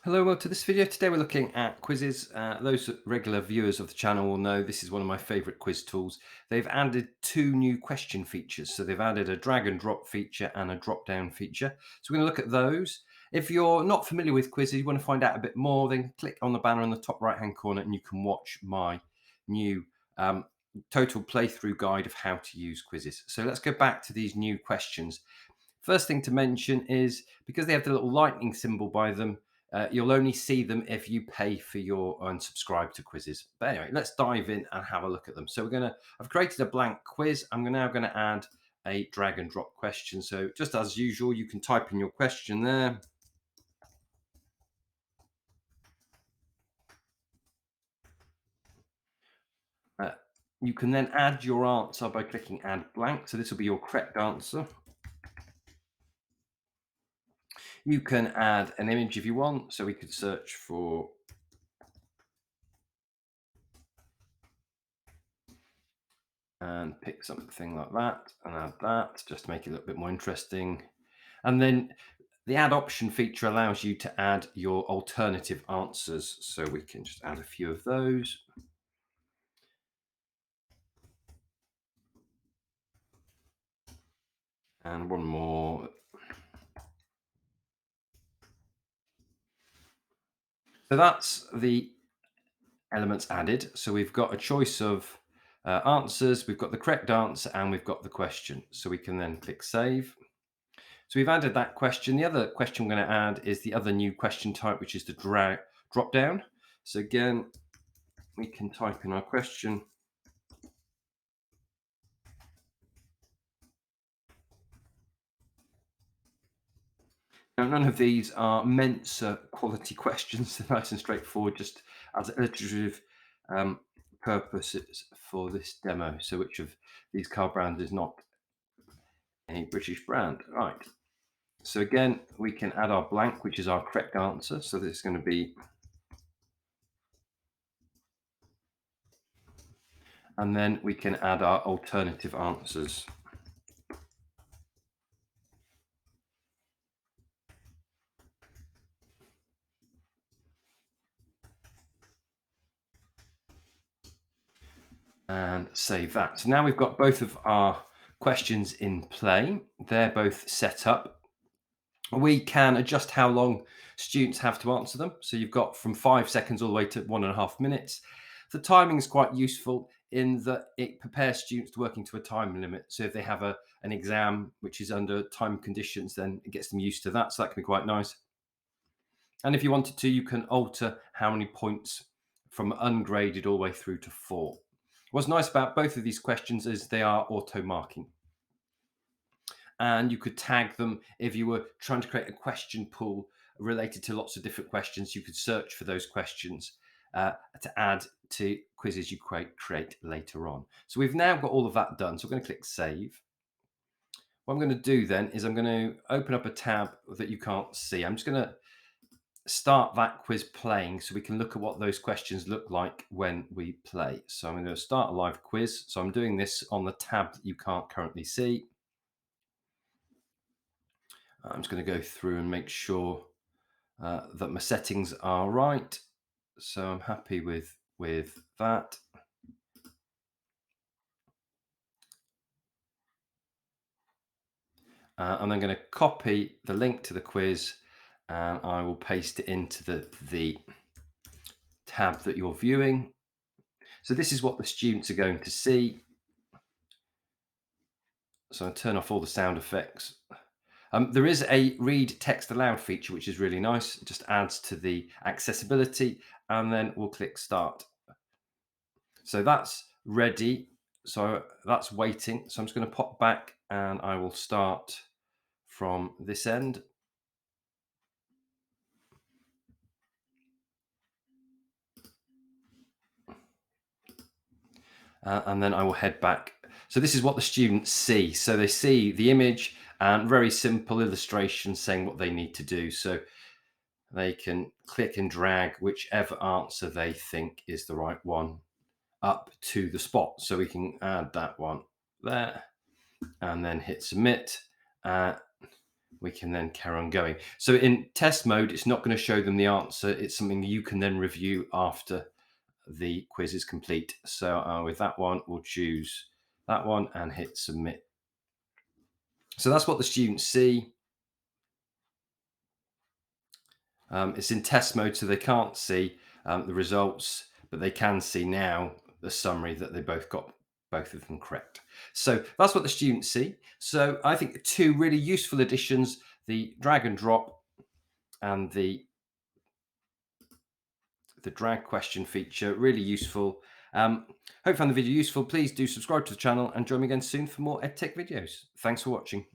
Hello, well, to this video today we're looking at quizzes. Those regular viewers of the channel will know this is one of my favorite quiz tools. They've added two new question features. So they've added a drag and drop feature and a drop down feature. So we're going to look at those. If you're not familiar with quizzes, you want to find out a bit more, then click on the banner in the top right hand corner and you can watch my new um, total playthrough guide of how to use quizzes. So let's go back to these new questions. First thing to mention is because they have the little lightning symbol by them, you'll only see them if you pay for your unsubscribe to Quizizz. But anyway, let's dive in and have a look at them. So I've created a blank quiz. I'm now going to add a drag and drop question. So just as usual, you can type in your question there. Uh, you can then add your answer by clicking add blank. So this will be your correct answer. You can add an image if you want. So we could search for and pick something like that and add that just to make it a little bit more interesting. And then the add option feature allows you to add your alternative answers. So we can just add a few of those. And one more. So that's the elements added. So we've got a choice of answers, we've got the correct answer, and we've got the question. So we can then click save. So we've added that question. The other question I'm going to add is the other new question type, which is the drop down. So again, we can type in our question. Now, none of these are Mensa quality questions. They're nice and straightforward, just as illustrative purposes for this demo. So which of these car brands is not a British brand? Right. So again, we can add our blank, which is our correct answer. So this is going to be, and then we can add our alternative answers. And save that. So now we've got both of our questions in play. They're both set up. We can adjust how long students have to answer them. So you've got from 5 seconds all the way to 1.5 minutes. The timing is quite useful in that it prepares students to working to a time limit. So if they have an exam which is under time conditions, then it gets them used to that. So that can be quite nice. And if you wanted to, you can alter how many points from ungraded all the way through to 4. What's nice about both of these questions is they are auto marking. And you could tag them if you were trying to create a question pool related to lots of different questions. You could search for those questions to add to quizzes you create later on. So we've now got all of that done. So we're going to click save. What I'm going to do then is I'm going to open up a tab that you can't see. I'm just going to start that quiz playing so we can look at what those questions look like when we play. So I'm going to start a live quiz. So I'm doing this on the tab that you can't currently see. I'm just going to go through and make sure that my settings are right. So I'm happy with that. And I'm going to copy the link to the quiz and I will paste it into the tab that you're viewing. So this is what the students are going to see. So I turn off all the sound effects. There is a read text aloud feature, which is really nice. It just adds to the accessibility, and then we'll click start. So that's ready. So that's waiting. So I'm just going to pop back and I will start from this end. And then I will head back. So this is what the students see. So they see the image and very simple illustration saying what they need to do. So they can click and drag whichever answer they think is the right one up to the spot. So we can add that one there and then hit submit. we can then carry on going. So in test mode, it's not going to show them the answer. It's something you can then review after the quiz is complete. So with that one, we'll choose that one and hit submit. So that's what the students see. It's in test mode, so they can't see the results, but they can see now the summary that they both got both of them correct. So that's what the students see. So I think the two really useful additions, the drag and drop and the drag question feature, really useful. Hope you found the video useful. Please do subscribe to the channel and join me again soon for more EdTech videos. Thanks for watching.